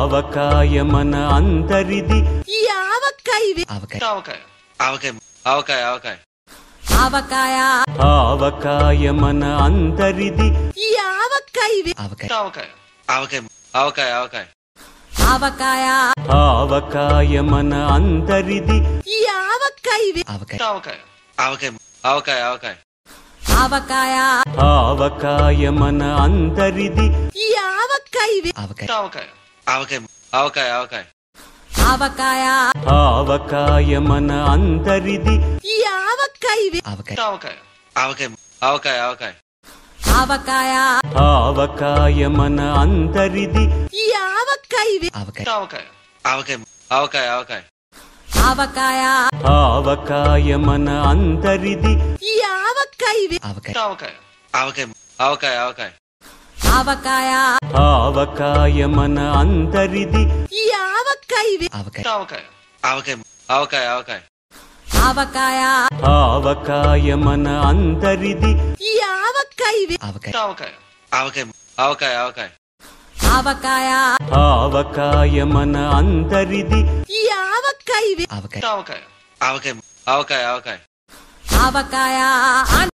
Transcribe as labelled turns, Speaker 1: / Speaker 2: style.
Speaker 1: ఆవకాయ మన అందరిది
Speaker 2: ఈ ఆవకాయ
Speaker 3: ఆవకాయ ఆవకాయ ఆవకాయ ఆవకాయ
Speaker 2: ఆవకాయ
Speaker 1: ఆవకాయ మన అందరిది
Speaker 2: ఈ ఆవకాయ
Speaker 3: ఆవకాయ ఆవకాయ ఆవకాయ ఆవకాయ
Speaker 2: ఆవకాయ
Speaker 1: ఆవకాయ మన అందరిది
Speaker 2: ఈ ఆవకాయ
Speaker 3: ఆవకాయ ఆవకాయ ఆవకాయ ఆవకాయ ఆవకాయ
Speaker 2: ఆవకాయ
Speaker 1: ఆవకాయ మన అందరిది
Speaker 2: ఈ ఆవకాయ
Speaker 3: ఆవకాయ ఆవకాయ ఆవకాయ ఆవకాయ ఆవకాయ
Speaker 2: ఆవకాయ
Speaker 1: ఆవకాయ మన అందరిది
Speaker 2: ఈ ఆవకాయ
Speaker 3: ఆవకాయ ఆవకాయ ఆవకాయ ఆవకాయ ఆవకాయ
Speaker 2: ఆవకాయ
Speaker 1: ఆవకాయ మన అందరిది
Speaker 2: ఈ ఆవకాయ
Speaker 3: ఆవకాయ ఆవకాయ ఆవకాయ ఆవకాయ ఆవకాయ
Speaker 2: ఆవకాయ
Speaker 1: ఆవకాయ మన అందరిది
Speaker 2: ఈ ఆవకాయ
Speaker 3: ఆవకాయ ఆవకాయ ఆవకాయ ఆవకాయ ఆవకాయ
Speaker 2: ఆవకాయ
Speaker 1: ఆవకాయ మన అందరిది
Speaker 2: ఈ ఆవకాయ
Speaker 3: ఆవకాయ ఆవకాయ ఆవకాయ ఆవకాయ ఆవకాయ
Speaker 2: ఆవకాయ
Speaker 1: ఆవకాయ మన అందరిది
Speaker 2: ఈ ఆవకాయ
Speaker 3: ఆవకాయ ఆవకాయ ఆవకాయ ఆవకాయ ఆవకాయ
Speaker 2: ఆవకాయ
Speaker 1: ఆవకాయ మన అందరిది
Speaker 2: ఈ ఆవకాయ
Speaker 3: ఆవకాయ ఆవకాయ ఆవకాయ ఆవకాయ ఆవకాయ
Speaker 2: ఆవకాయ